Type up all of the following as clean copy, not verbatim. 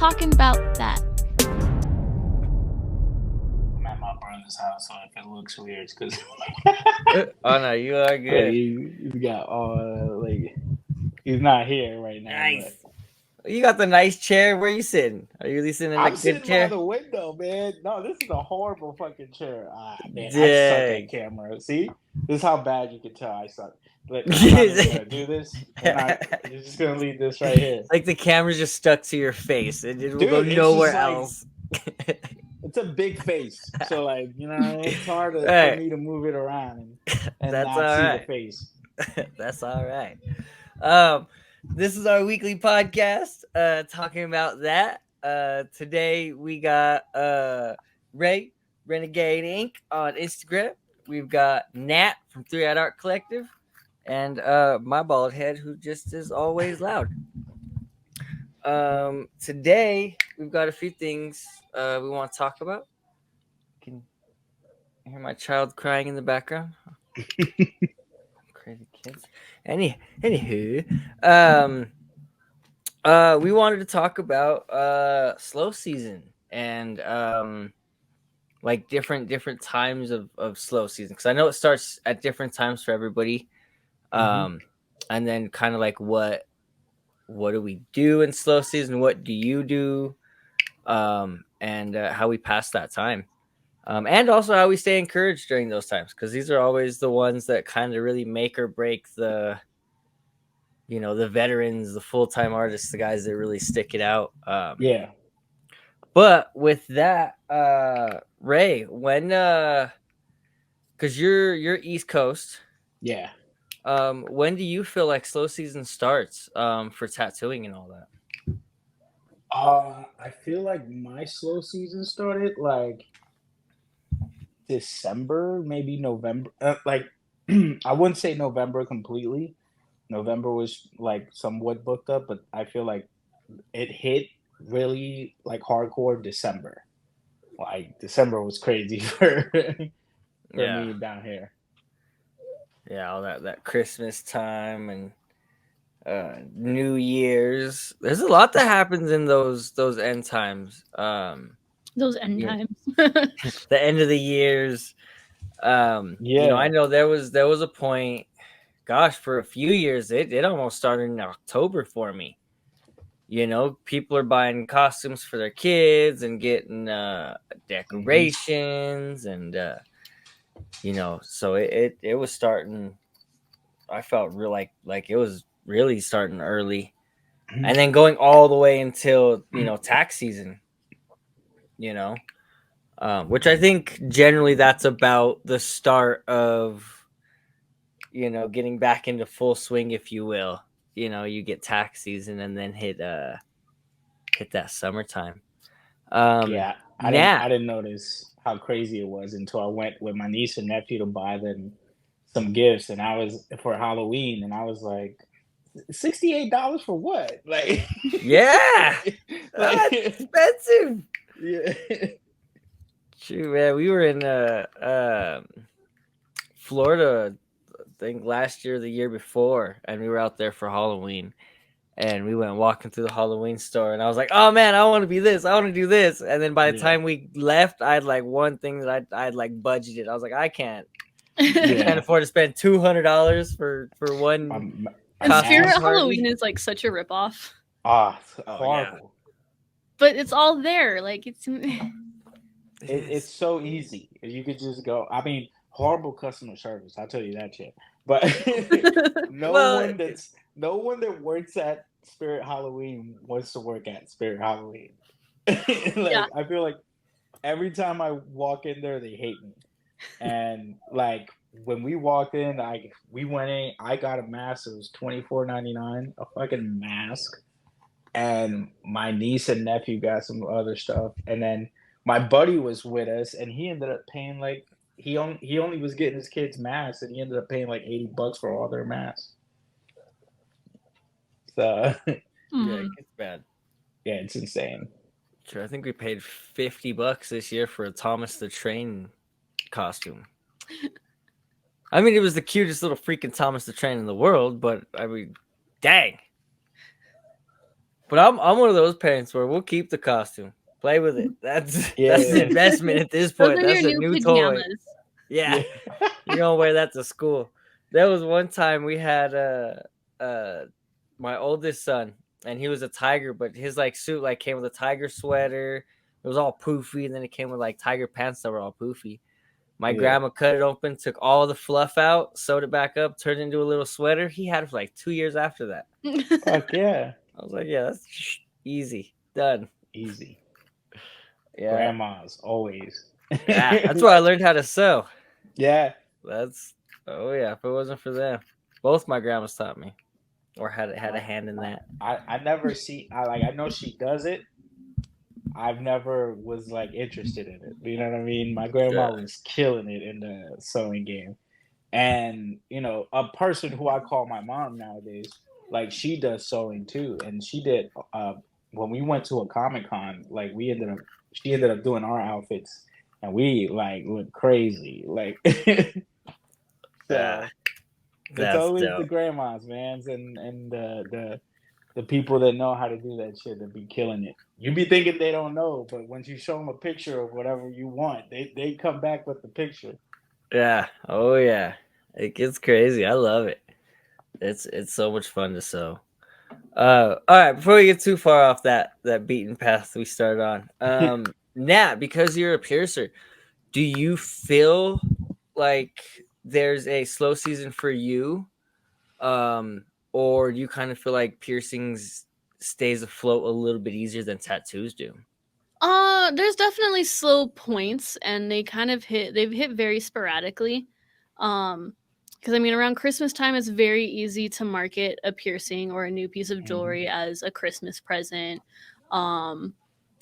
talking about that. I'm at my brother's house, so if it looks weird, it's because Oh no, you are good. he's got he's not here right now. Nice. You got the nice chair. Where you sitting? Are you really sitting in a I'm good sitting by chair? the window, man. No, this is a horrible fucking chair. Man, I suck Dang. at camera. See, this is how bad you can tell I suck. But I'm not even gonna do this. You're just gonna leave this right here. Like the camera's just stuck to your face, and it will Dude, go it's nowhere just like else. it's a big face, so it's hard for Right. me to move it around and That's not all see right. the face. That's all right. This is our weekly podcast, talking about that. Today we got Ray, Renegade Inc. on Instagram. We've got Nat from 3-Eyed Art Collective, and my bald head, who just is always loud. Today we've got a few things we want to talk about. Can you hear my child crying in the background? Crazy kids. Anywho, we wanted to talk about slow season and like different times of slow season, because I know it starts at different times for everybody. And then kind of like what do we do in slow season? What do you do? And how we pass that time. And also how we stay encouraged during those times, because these are always the ones that kind of really make or break the veterans, the full-time artists, the guys that really stick it out. Yeah. But with that, Ray, when because you're East Coast, Yeah. when do you feel like slow season starts for tattooing and all that? I feel like my slow season started like December, maybe November. I wouldn't say November completely. November was like somewhat booked up, but I feel like it hit really like hardcore December. Like December was crazy for me down here. Yeah, all that Christmas time and New Year's. There's a lot that happens in those end times. Those end times. The end of the years. I know there was a point, gosh, for a few years it almost started in October for me. People are buying costumes for their kids and getting decorations and so it was starting. I felt real like it was really starting early, and then going all the way until tax season. Which I think generally that's about the start of getting back into full swing, if you will. You get tax season and then hit that summertime. I Nat, didn't notice how crazy it was until I went with my niece and nephew to buy them some gifts, and I was for Halloween, and I was like, $68 for what? Like, yeah, like that's expensive. Yeah. True, man. We were in Florida, I think last year, the year before, and we were out there for Halloween. And we went walking through the Halloween store, and I was like, "Oh man, I want to be this. I want to do this." And then by the time we left, I had like one thing that I'd like budgeted. I was like, "I can't afford to spend $200 for one." And Spirit Halloween is like such a ripoff. Horrible. Yeah. But it's all there. Like it's so easy. You could just go. I mean, horrible customer service. I'll tell you that shit. But no one that works at Spirit Halloween wants to work at Spirit Halloween. I feel like every time I walk in there, they hate me. And like when we walked in, we went in. I got a mask. It was $24.99, a fucking mask. And my niece and nephew got some other stuff. And then my buddy was with us, and he ended up paying like he only was getting his kids masks, and he ended up paying like $80 for all their masks. So yeah, it's bad. Yeah, it's insane. Sure, I think we paid $50 this year for a Thomas the Train costume. I mean, it was the cutest little freaking Thomas the Train in the world, but I mean, dang. But I'm one of those parents where we'll keep the costume, play with it. That's an investment at this Those point. are That's your a new new toy. pajamas. Yeah, you're gonna wear that to school. There was one time we had my oldest son, and he was a tiger, but his like suit like came with a tiger sweater. It was all poofy, and then it came with like tiger pants that were all poofy. My grandma cut it open, took all the fluff out, sewed it back up, turned it into a little sweater. He had it for like 2 years after that. Fuck yeah. I was like, yeah, that's easy. Done. Easy. Yeah. Grandmas, always. Yeah. That's why I learned how to sew. Yeah. Oh yeah, if it wasn't for them. Both my grandmas taught me. Or had a hand in that. I never see I know she does it. I've never was like interested in it. You know what I mean? My grandma was killing it in the sewing game. And a person who I call my mom nowadays, like she does sewing too. And she did when we went to a Comic-Con, like she ended up doing our outfits and we like went crazy. Like so it's always dope. the grandmas, man, and the people that know how to do that shit that be killing it. You be thinking they don't know, but once you show them a picture of whatever you want, they come back with the picture. Yeah. Oh yeah. It gets crazy. I love it. It's so much fun to sew. All right, before we get too far off that beaten path we started on, Nat, because you're a piercer, do you feel like there's a slow season for you? Or do you kind of feel like piercings stays afloat a little bit easier than tattoos do? There's definitely slow points, and they've hit very sporadically. Because I mean, around Christmas time, it's very easy to market a piercing or a new piece of jewelry as a Christmas present. And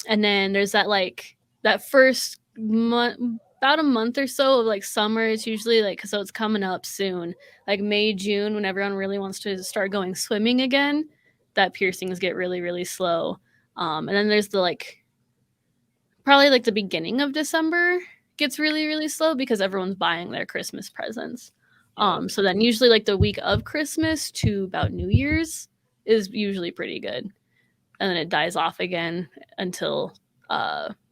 then there's that first month, about a month or so of like summer. It's usually like, so it's coming up soon, like May, June, when everyone really wants to start going swimming again. That piercings get really, really slow. And then there's probably like the beginning of December gets really, really slow because everyone's buying their Christmas presents. So then usually like the week of Christmas to about New Year's is usually pretty good. And then it dies off again until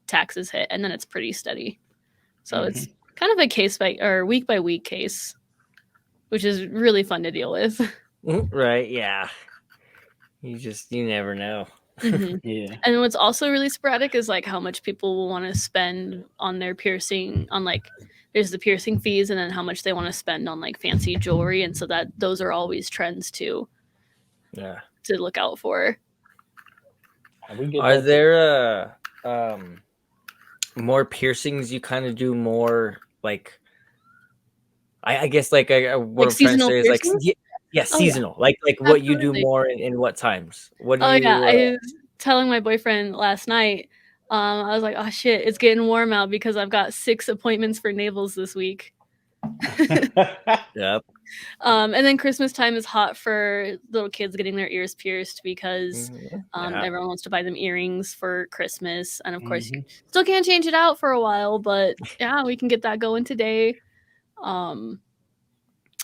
taxes hit, and then it's pretty steady. So it's kind of a case by or week by week case, which is really fun to deal with. Right, yeah. You never know. Yeah. And what's also really sporadic is like how much people will want to spend on their piercing, on like there's the piercing fees, and then how much they want to spend on like fancy jewelry, and so that those are always trends too. Yeah. To look out for. Are there more piercings you kind of do more like I guess like what I'm trying to say is like seasonal. Like what you do more in what times? What do you yeah, I was telling my boyfriend last night. I was like, oh shit, it's getting warm out because I've got 6 appointments for navels this week. Yep. And then Christmas time is hot for little kids getting their ears pierced because everyone wants to buy them earrings for Christmas. And of course, you still can't change it out for a while, but yeah, we can get that going today.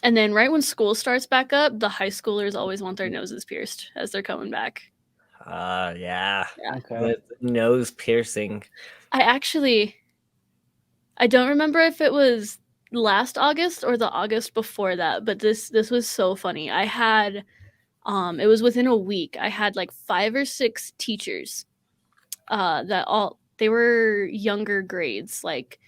And then right when school starts back up, the high schoolers always want their noses pierced as they're coming back. Yeah. Okay. The nose piercing. I don't remember if it was last August or the August before that, but this was so funny. I had it was within a week. I had like 5 or 6 teachers they were younger grades, like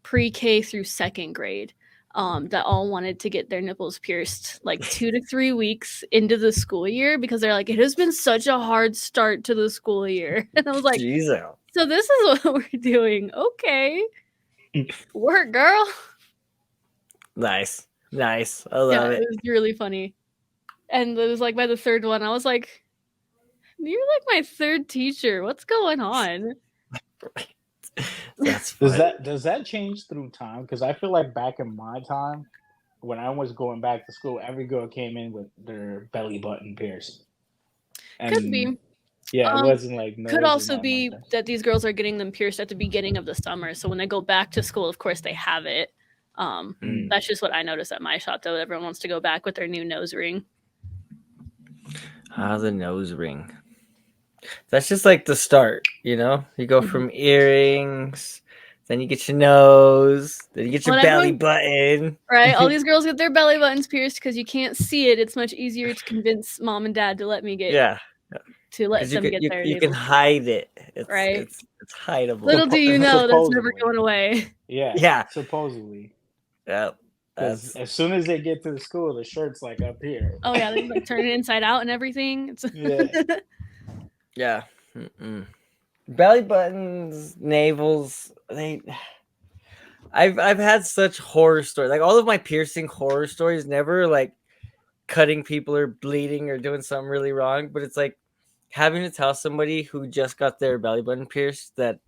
pre-K through 2nd grade, that all wanted to get their nipples pierced like 2 to 3 weeks into the school year because they're like, it has been such a hard start to the school year. And I was like, Jesus. So this is what we're doing. Okay. Work, girl. Nice. I love it. It was really funny. And it was like by the 3rd one, I was like, you're like my 3rd teacher. What's going on? That's funny. Does that change through time? Because I feel like back in my time, when I was going back to school, every girl came in with their belly button pierced. Could be. Yeah, it wasn't like could also be that these girls are getting them pierced at the beginning of the summer, so when they go back to school, of course they have it. That's just what I noticed at my shop, though. Everyone wants to go back with their new nose ring. The nose ring. That's just like the start, you know? You go from earrings, then you get your nose, then you get your Well, belly everyone, button. right? All these girls get their belly buttons pierced because you can't see it. It's much easier to convince mom and dad to let Yeah, because them get you theirs, can hide it. right? It's hideable. Little do you know that's never Supposedly, going away. yeah, Yeah, supposedly. yeah. Because That's as soon as they get to the school, the shirt's like up here. Oh yeah, they like turn it inside out and everything. It's Yeah. yeah. Mm-mm. Belly buttons, navels. I've had such horror stories. Like all of my piercing horror stories, never like cutting people or bleeding or doing something really wrong. But it's like having to tell somebody who just got their belly button pierced that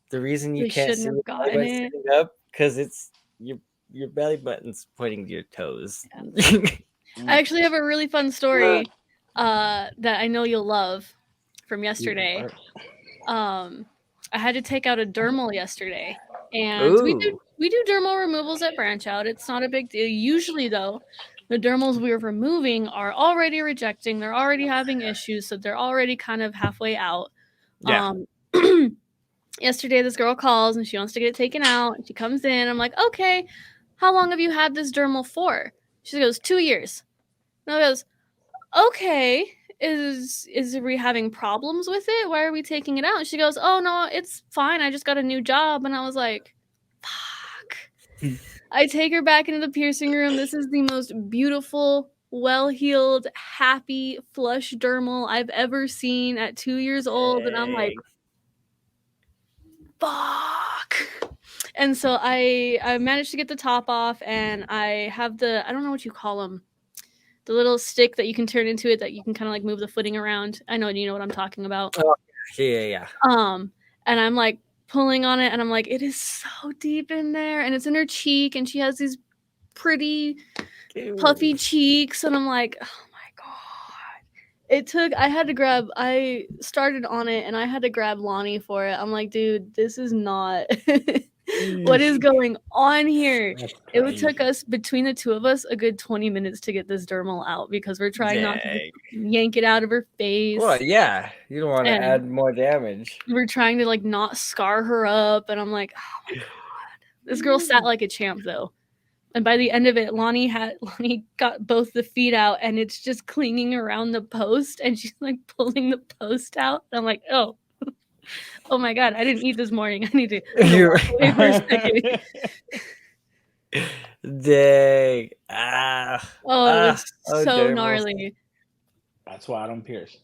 the reason you they can't shouldn't see the have belly gotten button it. sitting up because it's your belly button's pointing to your toes. I actually have a really fun story that I know you'll love from yesterday. Um, I had to take out a dermal yesterday, and Ooh, we do dermal removals at Branch Out. It's not a big deal. Usually, though, the dermals we are removing are already rejecting. They're already having issues, so they're already kind of halfway out. yeah. Um, yesterday, this girl calls and she wants to get it taken out. And she comes in. I'm like, okay, how long have you had this dermal for? She goes, 2 years. And I goes, okay, is we having problems with it? Why are we taking it out? And she goes, oh no, it's fine. I just got a new job. And I was like, fuck. I take her back into the piercing room. This is the most beautiful, well-healed, happy, flush dermal I've ever seen at 2 years old. And I'm like, Dang. fuck. And so I managed to get the top off, and I have I don't know what you call them, the little stick that you can turn into it that you can kind of like move the footing around. I know you know what I'm talking about. Oh, yeah. Um, and I'm like pulling on it, and I'm like, it is so deep in there, and it's in her cheek, and she has these pretty puffy cheeks, and I'm like, oh my god. I started on it, and I had to grab Lonnie for it. I'm like, dude, this is not what is going on here? That's It would took crazy. us, between the two of us, a good 20 minutes to get this dermal out because we're trying not to just Dang. yank it out of her Well, face, yeah. You don't want to and add more damage. we're trying to like not scar her up, and I'm like, oh my god. This girl sat like a champ though. And by the end of it, Lonnie got both the feet out, and it's just clinging around the post, and she's like pulling the post out. And I'm like, oh, oh my god, I didn't eat this morning. I need to You're walk away for a second. dang. Ah. Oh, it was Oh, so dermals. gnarly. That's why I don't pierce.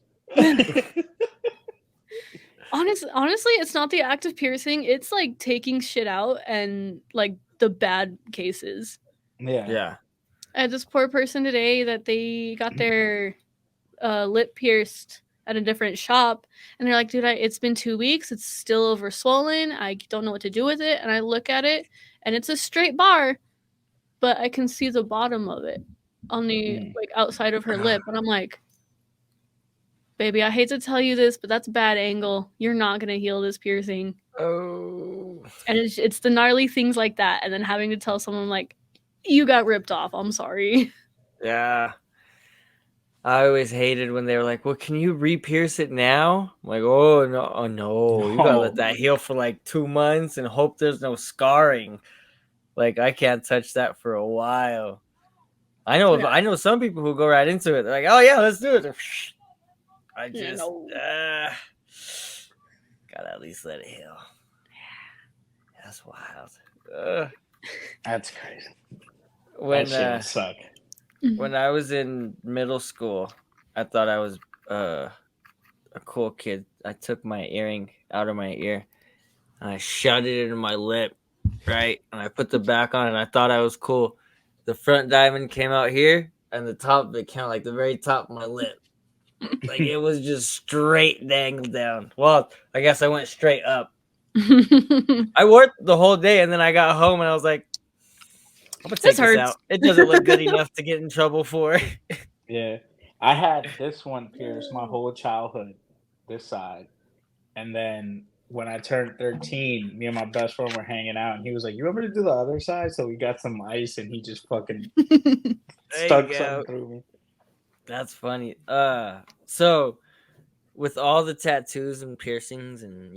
Honestly, it's not the act of piercing. It's like taking shit out and like the bad cases. Yeah. Yeah. I had this poor person today that they got their lip pierced at a different shop, and they're like, dude, it's been 2 weeks. It's still over swollen. I don't know what to do with it. And I look at it, and it's a straight bar, but I can see the bottom of it on the like outside of her lip. And I'm like, baby, I hate to tell you this, but that's a bad angle. You're not gonna heal this piercing. Oh. And it's the gnarly things like that, and then having to tell someone like, you got ripped off. I'm sorry. Yeah. I always hated when they were like, well, can you re-pierce it now? I'm like, oh no. You gotta let that heal for like 2 months and hope there's no scarring. Like I can't touch that for a while. I know some people who go right into it. They're like, oh yeah, let's do it. I just No. gotta at least let it heal. That's wild. That's crazy. When That shit would suck. when I was in middle school, I thought I was a cool kid. I took my earring out of my ear and I shoved it into my lip, right? And I put the back on and I thought I was cool. The front diamond came out here and the top of it came out like the very top of my lip. Like it was just straight dangled down. Well, I guess I went straight up. I wore it the whole day and then I got home and I was like, I'm gonna take this out. It doesn't look good enough to get in trouble for. Yeah. I had this one pierced my whole childhood, this side. And then when I turned 13, me and my best friend were hanging out, and he was like, you want me to do the other side? So we got some ice, and he just fucking stuck something through me. That's funny. So with all the tattoos and piercings and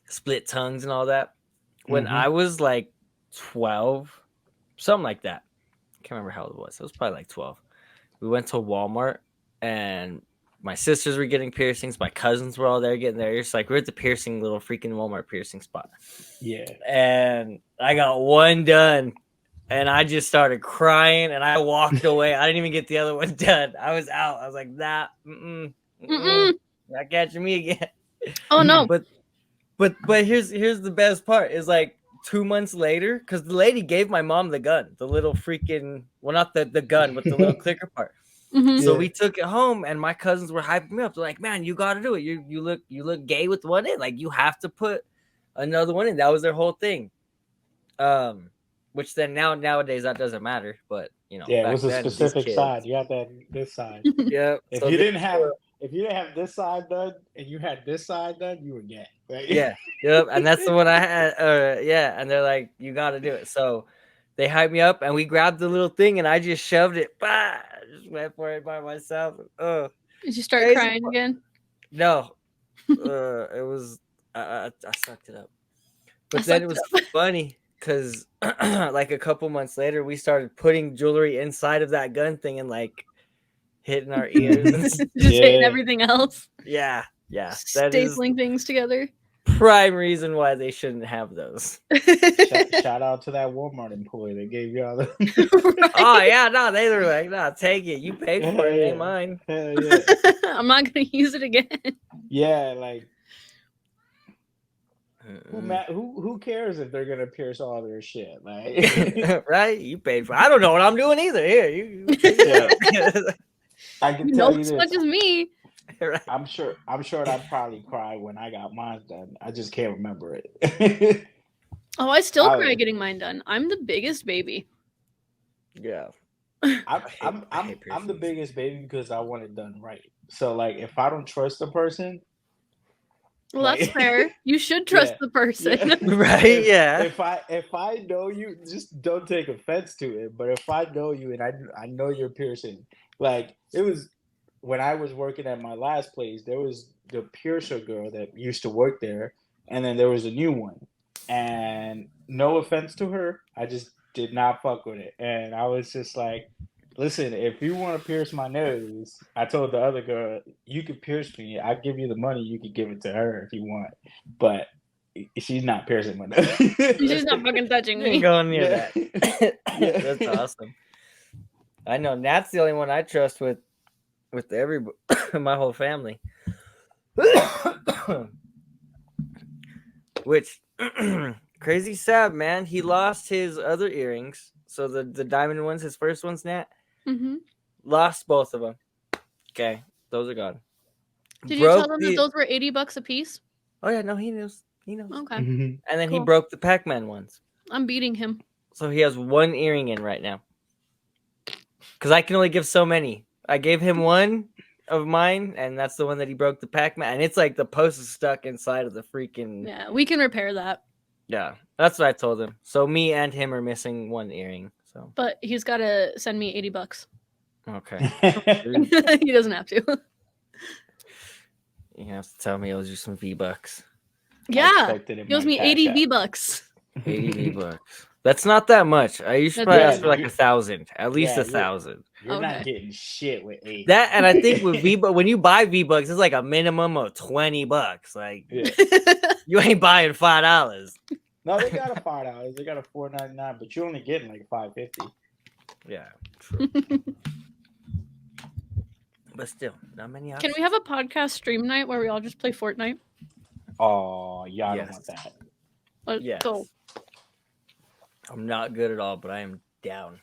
split tongues and all that. When I was like 12, something like that. I can't remember how old it was. It was probably like 12. We went to Walmart and my sisters were getting piercings. My cousins were all there getting there. It's like we're at the piercing little freaking Walmart piercing spot. Yeah. And I got one done and I just started crying and I walked away. I didn't even get the other one done. I was out. I was like, nah, not catching me again. Oh no. But here's the best part is like 2 months later, because the lady gave my mom the gun, the little freaking, well, not the gun, but the little clicker part. So we took it home, and my cousins were hyping me up. They're like, "Man, you got to do it. You look gay with one in. Like you have to put another one in." That was their whole thing. Which then nowadays that doesn't matter, but it was a specific side. You had this side. Yeah. If you didn't have this side done and you had this side done, you were gay. Right? Yeah. Yep. And that's the one I had. Yeah. And they're like, "You got to do it." So they hyped me up, and we grabbed the little thing, and I just shoved it. Bah! I just went for it by myself. Oh. Did you start crying again? No. It was I sucked it up. But then it was funny because like a couple months later, we started putting jewelry inside of that gun thing and like hitting our ears. Just hitting everything else. Yeah. Stapling things together. Prime reason why they shouldn't have those. Shout out to that Walmart employee that gave you all the. Right. Oh yeah, no, they were like, "No, take it. You paid for it, ain't mine." Hell yeah. I'm not gonna use it again. Yeah, like who cares if they're gonna pierce all their shit? Like, right? You paid for it. I don't know what I'm doing either. Here, you I can tell you as this. much as me. Right. I'm sure I'd probably cry when I got mine done. I just can't remember it. Oh, I still cry getting mine done. I'm the biggest baby. Yeah. I'm the biggest baby because I want it done right. So like if I don't trust the person. Well, that's fair. You should trust the person. Yeah. Right? Yeah. If I know you, just don't take offense to it. But if I know you and I know you're piercing, like it was when I was working at my last place, there was the piercer girl that used to work there, and then there was a new one. And no offense to her, I just did not fuck with it. And I was just like, listen, if you want to pierce my nose, I told the other girl, you could pierce me. I'll give you the money. You could give it to her if you want. But she's not piercing my nose. She's not fucking touching me. Going near that. Yeah, that's awesome. I know Nat's the only one I trust with everybody, my whole family. Which crazy sad, man. He lost his other earrings. So the diamond ones, his first ones, Nat, lost both of them. Okay, those are gone. Did you tell them that those were $80 a piece? Oh yeah, no, he knows. Okay. And then he broke the Pac-Man ones. I'm beating him. So he has one earring in right now. Because I can only give so many. I gave him one of mine, and that's the one that he broke the Pac-Man. And it's like the post is stuck inside of the freaking. Yeah, we can repair that. Yeah, that's what I told him. So me and him are missing one earring. So, but he's got to send me $80. Okay. He doesn't have to. You have to tell me he owes you some V-Bucks. Yeah, he owes me 80 V-Bucks. 80 V-Bucks. That's not that much. You should probably ask for like 1,000, at least 1,000. You're not getting shit with 80. That, and I think with V-Bucks, when you buy V-Bucks, it's like a minimum of $20. Like you ain't buying $5. No, they got a $5. They got a $4.99, but you're only getting like $5.50. Yeah, true. But still, not many options. Can we have a podcast stream night where we all just play Fortnite? Oh, yeah, I don't want that. Let's go. I'm not good at all, but I am down.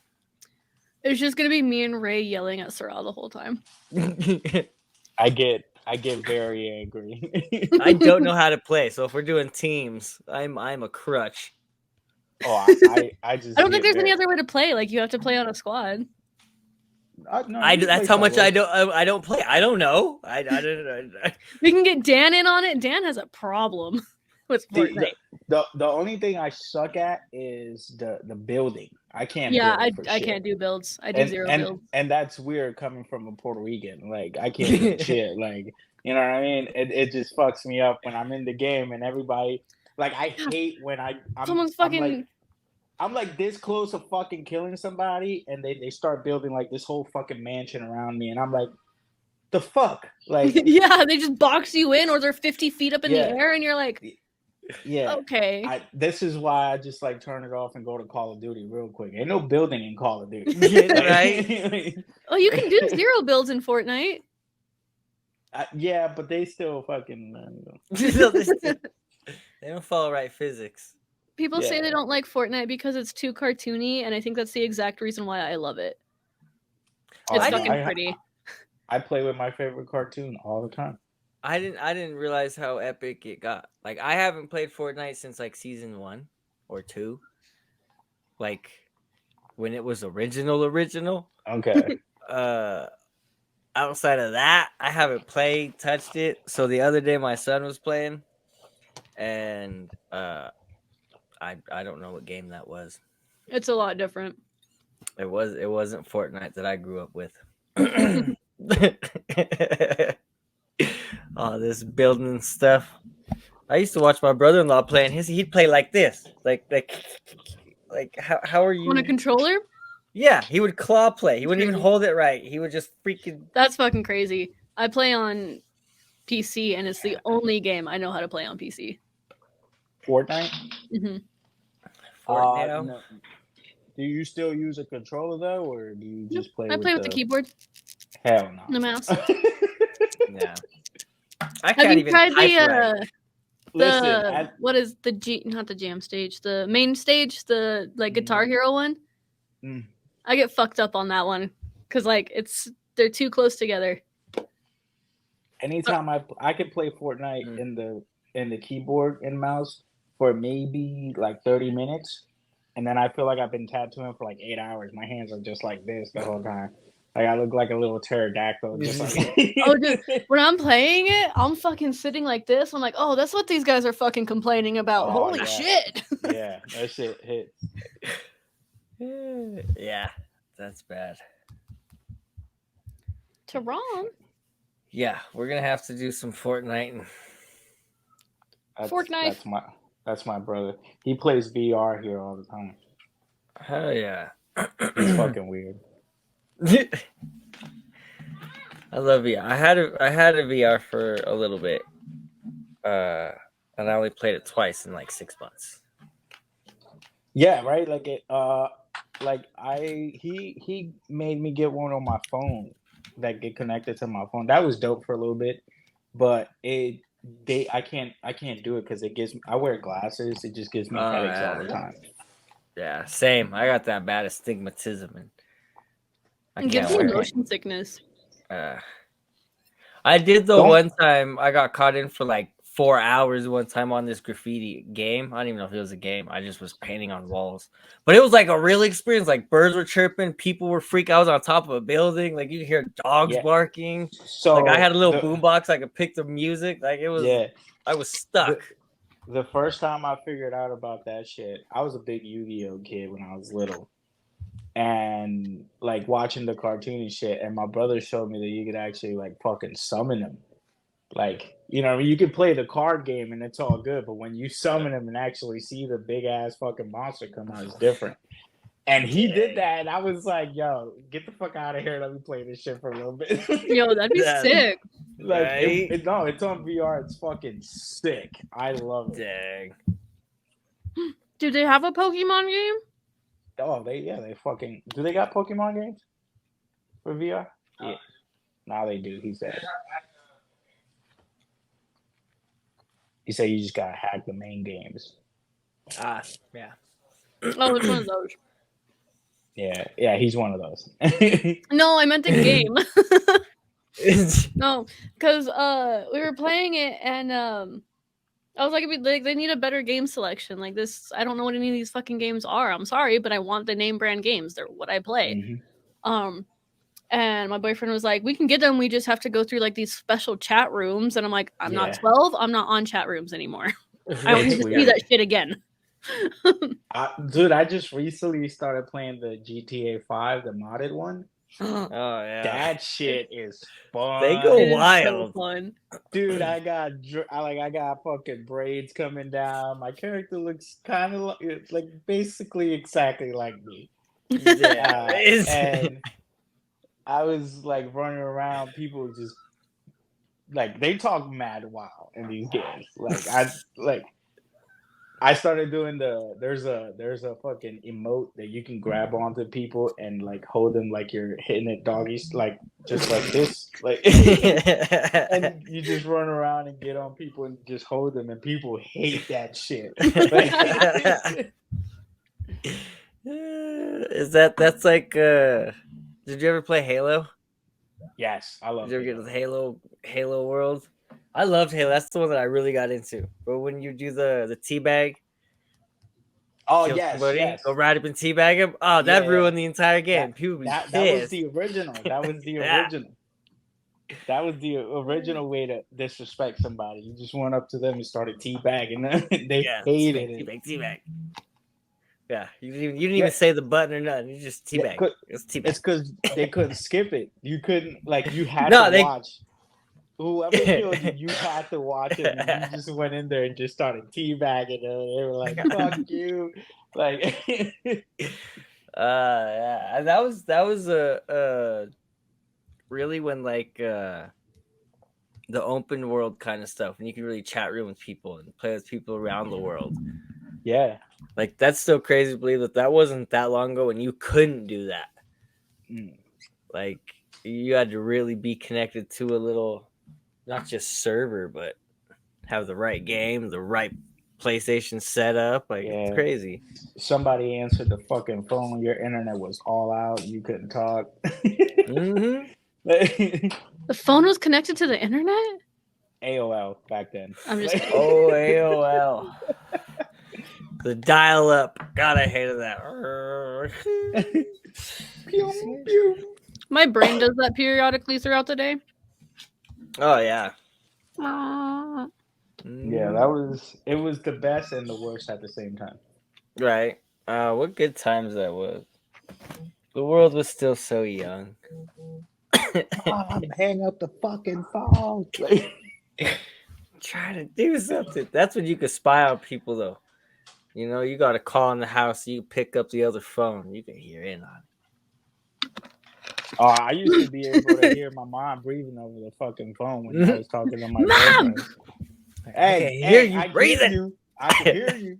It's just gonna be me and Ray yelling at Sorrel the whole time. I get very angry. I don't know how to play, so if we're doing teams, I'm a crutch. Oh, I just. I don't think there's any other way to play. Like you have to play on a squad. That's how much I don't play. I don't know. I don't know. We can get Dan in on it. Dan has a problem with Fortnite. The only thing I suck at is the building. I can't Yeah, build for I shit. can't do builds. I do And zero and builds. and that's weird coming from a Puerto Rican. Like I can't build shit. Like you know what I mean? It just fucks me up when I'm in the game and everybody like I Yeah, hate when someone's I'm like fucking I'm like this close to fucking killing somebody and they start building like this whole fucking mansion around me and I'm like the fuck? Like yeah, they just box you in or they're 50 feet up in the yeah. air and you're like, Yeah. okay. This is why I just like turn it off and go to Call of Duty real quick. Ain't no building in Call of Duty. Right? Oh, you can do zero builds in Fortnite. Yeah, but they still fucking They don't follow right physics. People say Yeah. they don't like Fortnite because it's too cartoony, and I think that's the exact reason why I love it. It's fucking pretty. I play with my favorite cartoon all the time. I didn't realize how epic it got. Like I haven't played Fortnite since like season 1 or 2. Like when it was original. Okay. Outside of that, I haven't touched it. So the other day my son was playing and I don't know what game that was. It's a lot different. It wasn't Fortnite that I grew up with. All this building stuff. I used to watch my brother-in-law playing he'd play like this. Like how are you On a controller? Yeah, he would claw play. He wouldn't even hold it right. He would just freaking That's fucking crazy. I play on PC and it's the only game I know how to play on PC. Fortnite? Mm-hmm. Fortnite. No. Do you still use a controller though, or do you just play? I play with the keyboard. Hell no. The mouse. Yeah. I Have can't you even tried type right. Listen, what is the not the jam stage, the main stage, the like Guitar Hero one? Mm. I get fucked up on that one because like they're too close together. Anytime I could play Fortnite in the keyboard and mouse for maybe like 30 minutes, and then I feel like I've been tattooing for like 8 hours. My hands are just like this the whole time. Like I look like a little pterodactyl. Just like Oh, dude, when I'm playing it, I'm fucking sitting like this. I'm like, oh, that's what these guys are fucking complaining about. Oh, Holy yeah. shit! Yeah, that shit hits. Yeah, that's bad. Tehran. Yeah, we're gonna have to do some Fortnite. That's my brother. He plays VR here all the time. Hell yeah. He's fucking weird. I love VR. I had a VR for a little bit. And I only played it twice in like 6 months. Yeah, right. He made me get one on my phone that get connected to my phone. That was dope for a little bit, but I can't do it because I wear glasses. It just gives me headaches all the time. Yeah, same. I got that bad astigmatism and It gives me motion sickness. I did though one time. I got caught in for like 4 hours one time on this graffiti game. I don't even know if it was a game. I just was painting on walls. But it was like a real experience. Like birds were chirping, people were freaking. I was on top of a building. Like you could hear dogs barking. So like I had a little boombox. I could pick the music. Like it was. Yeah. I was stuck. The first time I figured out about that shit, I was a big Yu-Gi-Oh kid when I was little. And like watching the cartoon and shit, and my brother showed me that you could actually like fucking summon them. Like, you know, you can play the card game and it's all good, but when you summon them and actually see the big ass fucking monster come out, it's different. And he did that, and I was like, yo, get the fuck out of here. Let me play this shit for a little bit. Yo, that'd be sick. Like, it's on VR. It's fucking sick. I love it. Dang. Do they have a Pokemon game? Oh, they fucking... Do they got Pokemon games for VR? Yeah. Now they do, he said. He said you just gotta hack the main games. Yeah. Oh, which one of those? Yeah, he's one of those. No, I meant the game. No, because we were playing it and I was like, they need a better game selection. Like this, I don't know what any of these fucking games are. I'm sorry, but I want the name brand games. They're what I play. Mm-hmm. And my boyfriend was like, we can get them. We just have to go through like these special chat rooms. And I'm like, I'm not 12. I'm not on chat rooms anymore. I don't need to see that shit again. Dude, I just recently started playing the GTA 5, the modded one. Oh yeah, That shit is fun. they go It is wild. so fun. Dude, I got fucking braids coming down. My character looks kind of like basically exactly like me. Yeah, And I was like running around, people just like they talk mad wild in these games. I started doing there's a fucking emote that you can grab onto people and like hold them like you're hitting it doggies, like just like this, like and you just run around and get on people and just hold them, and people hate that shit. Like, that's like did you ever play Halo? yes, I love Did you ever it. get to the Halo world? I loved Halo. That's the one that I really got into. But when you do the teabag, Oh kill yes, somebody, yes, go right up and teabag him. Oh, that yeah. ruined the entire game. That People be that was pissed. the original. That was the Yeah. original. That was the original way to disrespect somebody. You just went up to them and started teabagging them. They hated it. Teabag. Yeah, you didn't even say the button or nothing. You just teabag. Yeah, It's teabag. it's because they couldn't skip it. You couldn't, like, you had No, to they- watch. Whoever killed you, you had to watch it. And you just went in there and just started teabagging them. They were like, "Fuck you!" Like, yeah, that was really when like the open world kind of stuff, and you can really chat room with people and play with people around the world. yeah, Like that's still crazy to believe that wasn't that long ago, and you couldn't do that. Like you had to really be connected to a little, not just server, but have the right game, the right PlayStation setup. Like it's crazy. Somebody answered the fucking phone. Your internet was all out. You couldn't talk. Mm-hmm. The phone was connected to the internet? AOL back then. I'm just kidding. Oh, AOL. The dial-up. God, I hated that. My brain does that periodically throughout the day. Oh yeah. Yeah, it was the best and the worst at the same time. Right. What good times that was. The world was still so young. Hang up the fucking phone. Try to do something. That's when you could spy on people, though. You know, you got to call in the house. You pick up the other phone. You can hear in on it. Oh, I used to be able to hear my mom breathing over the fucking phone when I was talking to my girlfriend. Hey, I breathing. You. I can hear you.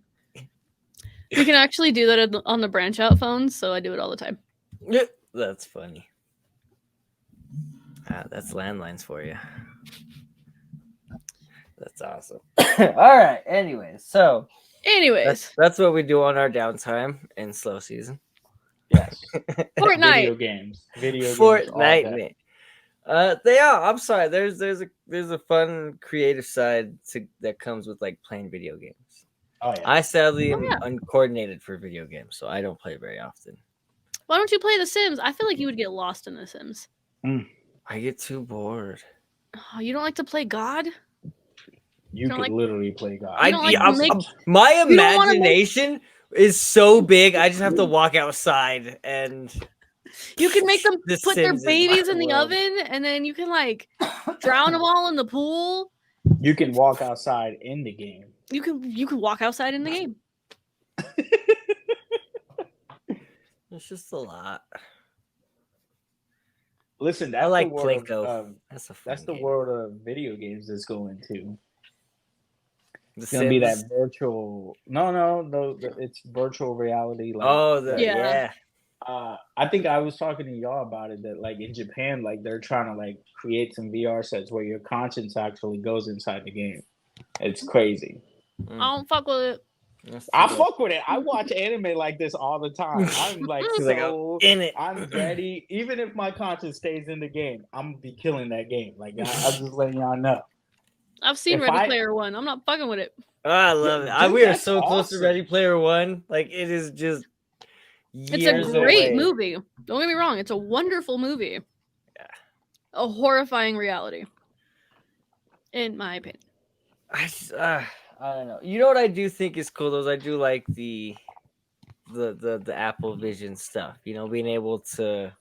You can actually do that on the branch out phones, so I do it all the time. That's funny. That's landlines for you. That's awesome. All right. Anyways, that's what we do on our downtime in slow season. Yes. Fortnite. Video games. Fortnite. They are. I'm sorry. There's a fun creative side that comes with like playing video games. Oh yeah. I sadly am uncoordinated for video games, so I don't play very often. Why don't you play The Sims? I feel like you would get lost in The Sims. I get too bored. Oh, you don't like to play God? You could literally play God. My imagination is so big. I just have to walk outside and you can make them put their babies in the oven, and then you can like drown them all in the pool. You can walk outside in the game. You can walk outside in the game. It's just a lot. Listen, that's I like the world Plinko. That's the world of video games that's going to. It's gonna be that virtual. No. It's virtual reality. Like, yeah. I think I was talking to y'all about it. That like in Japan, like they're trying to like create some VR sets where your conscience actually goes inside the game. It's crazy. I don't fuck with it. I fuck with it. I watch anime like this all the time. I'm like so in it. I'm ready. Even if my conscience stays in the game, I'm gonna be killing that game. Like I'm just letting y'all know. I've seen Ready Player One. I'm not fucking with it. Oh, I love it. Dude, we are so close to Ready Player One. Like it is just. It's a great movie. Don't get me wrong. It's a wonderful movie. Yeah. A horrifying reality, in my opinion. I don't know. You know what I do think is cool though? Is I do like the Apple Vision stuff. You know, being able to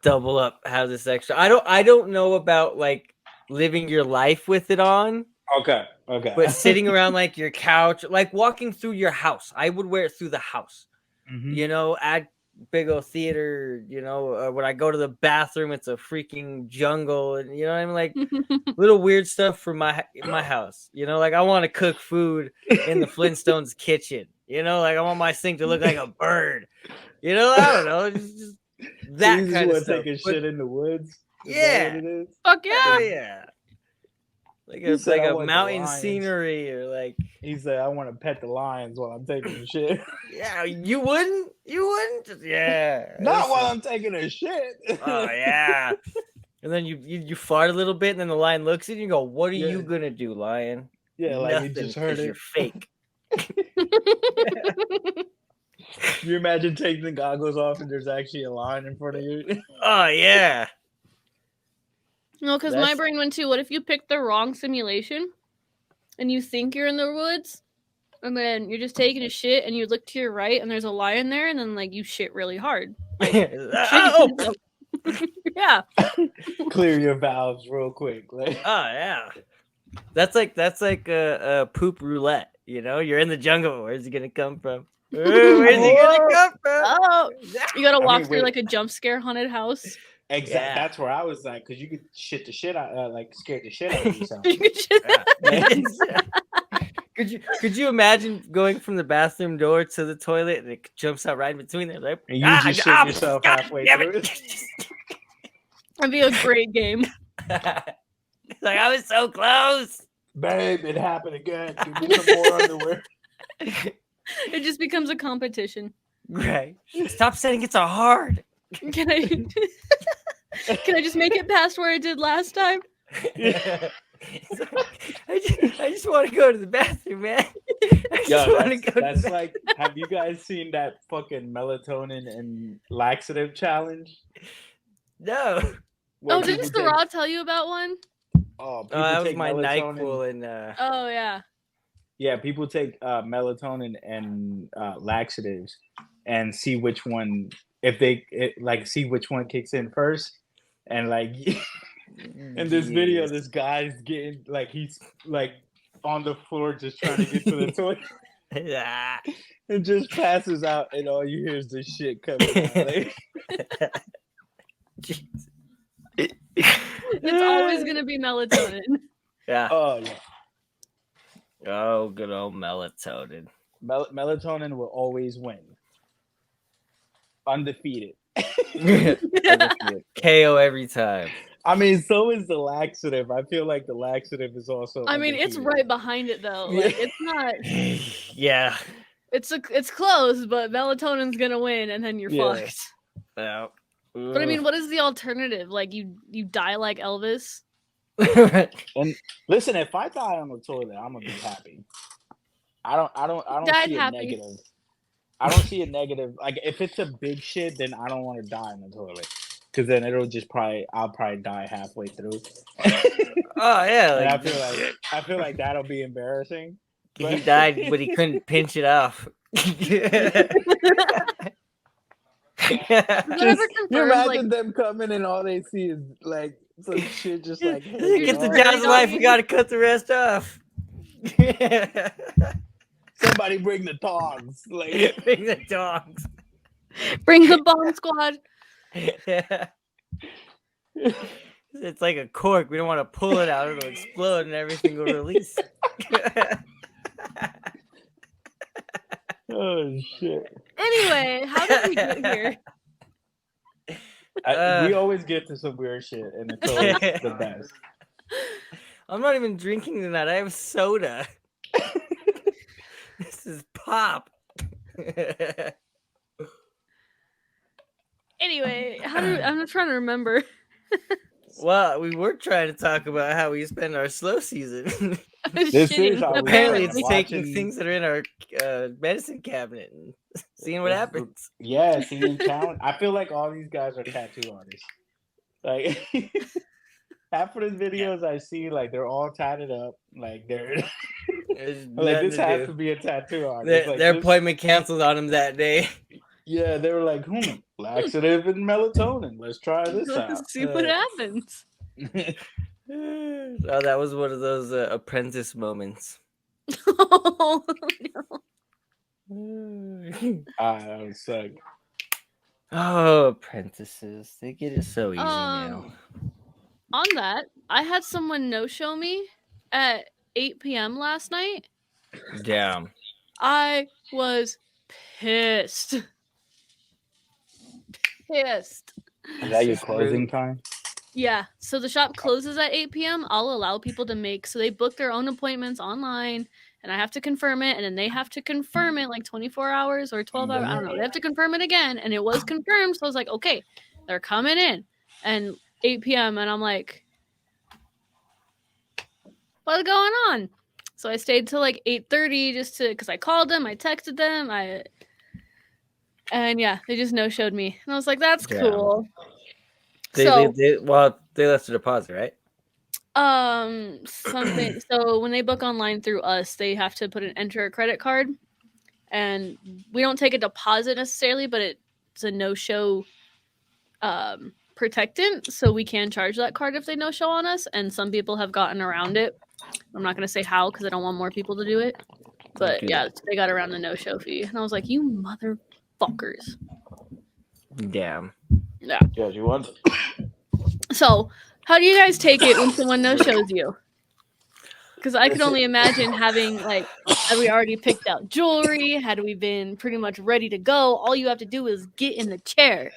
double up, have this extra. I don't know about like living your life with it on. Okay. But sitting around like your couch, like walking through your house, I would wear it through the house. Mm-hmm. You know, at big old theater. You know, when I go to the bathroom, it's a freaking jungle, and you know what I mean, like little weird stuff for my house. You know, like I want to cook food in the Flintstones kitchen. You know, like I want my sink to look like a bird. You know, I don't know, just that So you just kind of want to stuff. take a shit in the woods? Is that Yeah, what it is? Fuck yeah. hell yeah. He said, Like "I a want the mountain lions." scenery or like. He said, "I want to pet the lions while I'm taking a shit." Yeah, you wouldn't? Yeah. Not while I'm taking a shit. Oh yeah. And then you fart a little bit, and then the lion looks at you and you go, "What are you gonna do, lion?" Yeah, like he Nothing, just heard because it. you're fake. You imagine taking the goggles off and there's actually a lion in front of you. Oh yeah. No, because my brain went to, what if you pick the wrong simulation and you think you're in the woods and then you're just taking a shit and you look to your right and there's a lion there and then like you shit really hard. Like, Oh yeah. Clear your valves real quick. Like, yeah. That's like a poop roulette. You know, you're in the jungle. Where's he gonna come from? Where's he gonna come from? Oh, you gotta walk through like a jump scare haunted house. Exactly. Yeah. That's where I was like, because you could shit the shit out, like scare the shit out of yourself. Could you imagine going from the bathroom door to the toilet and it jumps out right in between there? Like, And you just shit yourself halfway through. That'd be a great game. Like, I was so close. Babe, it happened again. Give me some more underwear. It just becomes a competition. Right. Stop saying it's a hard. Can I just make it past where I did last time? I just want to go to the bathroom, man. That's like, have you guys seen that fucking melatonin and laxative challenge? No. Didn't the Raw tell you about one? Oh, that was my NyQuil and Oh yeah. Yeah, people take melatonin and laxatives and see which one, see which one kicks in first, and like in this video, this guy's getting like, he's like on the floor just trying to get to the toilet. Yeah. And just passes out, and all you hear is this shit coming out. Like, it's always gonna be melatonin. Yeah. Oh yeah. Oh, good old melatonin. Melatonin will always win. Undefeated. KO every time. I mean, so is the laxative. I feel like the laxative is also. I mean, it's right behind it though. Like, it's not. Yeah. It's close, but melatonin's gonna win, and then you're fucked. Yeah. But I mean, what is the alternative? Like, you die like Elvis. And listen, if I die on the toilet, I'm gonna be happy. I don't see a negative. I don't see a negative. Like, if it's a big shit, then I don't want to die in the toilet, because then I'll probably die halfway through. Oh yeah, like, I feel like that'll be embarrassing. He died, but he couldn't pinch it off. You imagine them coming and all they see is like some shit, just like, get the jaws of life. We gotta cut the rest off. Somebody bring the tongs. Like, bring the tongs. Bring the bomb squad. Yeah. It's like a cork. We don't want to pull it out; it'll explode and everything will release. Oh shit! Anyway, how did we get here? We always get to some weird shit, and it's always the best. I'm not even drinking tonight. I have soda. This is pop. Anyway, I'm trying to remember. Well, we were trying to talk about how we spend our slow season. This is how apparently it's taking things that are in our medicine cabinet and seeing what happens. Yeah, seeing talent. I feel like all these guys are tattoo artists. Like, half of the videos I see, like, they're all tatted up. Like, they're There's Like, nothing this to has to do. be a tattoo artist. Like, Their this, appointment canceled on him that day. yeah, they were like, laxative and melatonin. Let's try this out. Let's see what happens. Oh, that was one of those apprentice moments. Oh, That would suck. Oh, apprentices. They get it so easy now. On that, I had someone no-show me at 8 p.m. last night. Damn. I was pissed. Pissed. Is that your Just closing rude. time? Yeah, so the shop closes at 8 p.m. I'll allow people to make, so they book their own appointments online, and I have to confirm it, and then they have to confirm it like 24 hours or 12 hours. I don't know. They have to confirm it again, and it was confirmed. So I was like, okay, they're coming in, and 8 p.m. and I'm like, what's going on? So I stayed till like 8:30 just to, because I called them, I texted them, and yeah, they just no-showed me, and I was like, that's Damn. cool. They left a deposit, right? Something. So when they book online through us, they have to enter a credit card, and we don't take a deposit necessarily, but it's a no-show protectant, so we can charge that card if they no-show on us. And some people have gotten around it. I'm not gonna say how because I don't want more people to do it. But yeah, they got around the no-show fee, and I was like, "You motherfuckers!" Damn. Yeah. Yeah, you want? So, how do you guys take it when someone no-shows you? Because I could only imagine having, like, had we already picked out jewelry? Had we been pretty much ready to go? All you have to do is get in the chair.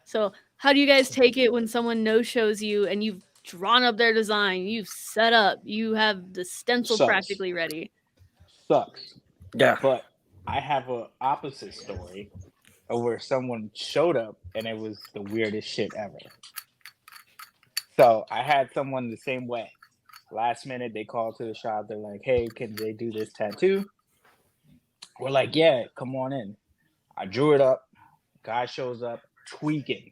So, how do you guys take it when someone no-shows you and you've drawn up their design, you've set up, you have the stencil practically ready? Sucks. Yeah. But I have a opposite story of where someone showed up and it was the weirdest shit ever. So I had someone the same way. Last minute, they called to the shop. They're like, "Hey, can they do this tattoo?" We're like, "Yeah, come on in." I drew it up. Guy shows up tweaking,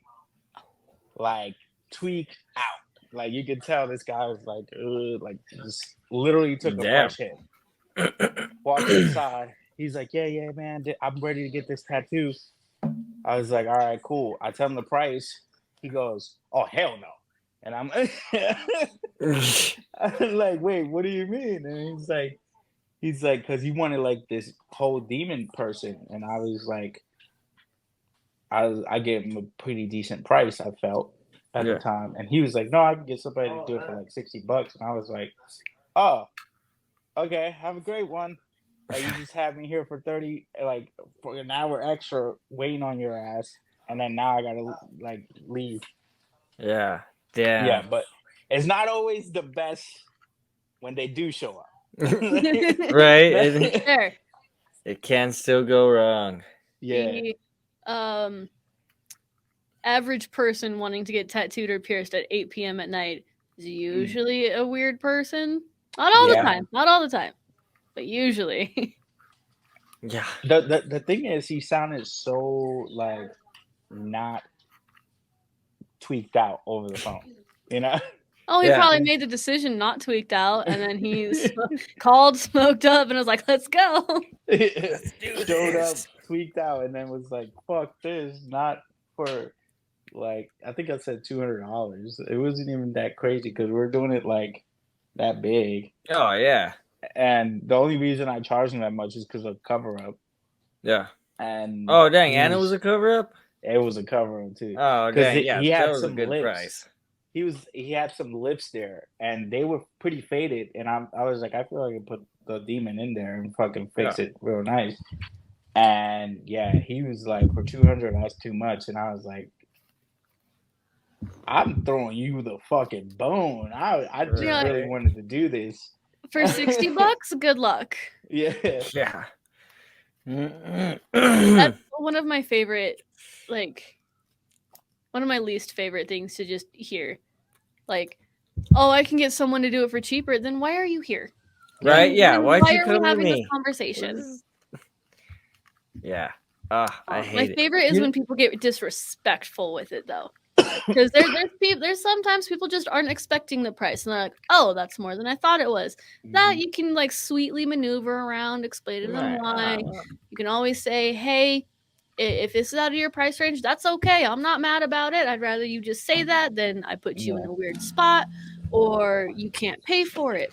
like tweaked out. Like you could tell this guy was like just literally took a brush hit. Walked inside. He's like, "Yeah, man, I'm ready to get this tattoo." I was like, "All right, cool." I tell him the price. He goes, "Oh, hell no." And I'm like, "Wait, what do you mean?" And he's like, because he wanted like this whole demon person. And I was like, I gave him a pretty decent price, I felt at the time. And he was like, "No, I can get somebody to do it for like $60." And I was like, "Oh, okay, have a great one. Like, you just had me here for 30, like for an hour extra waiting on your ass. And then now I gotta like leave." Yeah. Damn. Yeah, but it's not always the best when they do show up. Right? There. It can still go wrong. Yeah. The average person wanting to get tattooed or pierced at 8 p.m. at night is usually a weird person. Not all the time. Not all the time. But usually. Yeah. The thing is, he sounded so like not tweaked out over the phone, you know? Oh, he probably made the decision not tweaked out, and then he's called, smoked up, and was like, "Let's go." Showed up, tweaked out, and then was like, "Fuck this!" Not for like, I think I said $200. It wasn't even that crazy because we're doing it like that big. Oh yeah. And the only reason I charged him that much is because of cover up. Yeah. And oh dang, Anna was a cover up. It was a cover up too. Oh dang, yeah, he had that was some a good lips. price. He had some lips there, and they were pretty faded. And I was like, I feel like I can put the demon in there and fucking fix it real nice. And yeah, he was like, for 200, that's too much. And I was like, I'm throwing you the fucking bone. I just really wanted to do this. For $60, good luck. Yeah. Yeah. That's one of my favorite, like, one of my least favorite things to just hear. Like, oh, I can get someone to do it for cheaper. Then why are you here? Right? Yeah. Why Why'd you are come we having to this me? conversation? Yeah. I hate my favorite is when people get disrespectful with it, though. Because there's sometimes people just aren't expecting the price, and they're like, "Oh, that's more than I thought it was." That Mhm. you can like sweetly maneuver around, explain to them Right. why. You can always say, "Hey, if this is out of your price range, that's okay. I'm not mad about it. I'd rather you just say that than I put you in Yeah. a weird spot or you can't pay for it."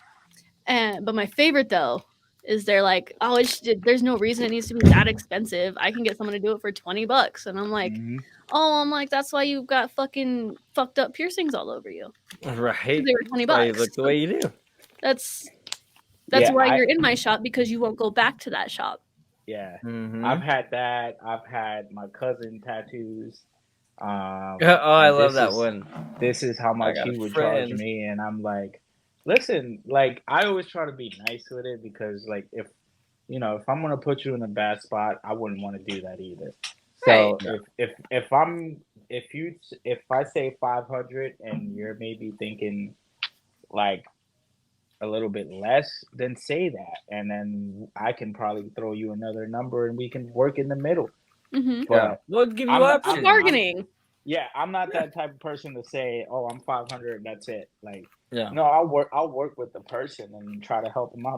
But my favorite though is they're like, "Oh, there's no reason it needs to be that expensive. I can get someone to do it for $20." And I'm like, Mhm. "Oh, I'm like, that's why you've got fucking fucked up piercings all over you. 'Cause Right. they were 20 That's why you bucks." look the way you do. That's that's Yeah, why you're in my shop, because you won't go back to that shop. yeah. I've Mm-hmm. had that. I've had my cousin tattoos. Oh, I And love that one. this is how I much got he a would charge friend. me, and I'm like, listen, like I always try to be nice with it because like if I'm gonna put you in a bad spot, I wouldn't want to do that either. Right. So if I say 500 and you're maybe thinking like a little bit less, then say that, and then I can probably throw you another number, and we can work in the middle. Mhm. Yeah. But We'll give you I'm not, It's options. bargaining. yeah, I'm not Yeah. that type of person to say, "Oh, I'm 500, that's it." Like, Yeah. no, I'll work with the person and try to help them out.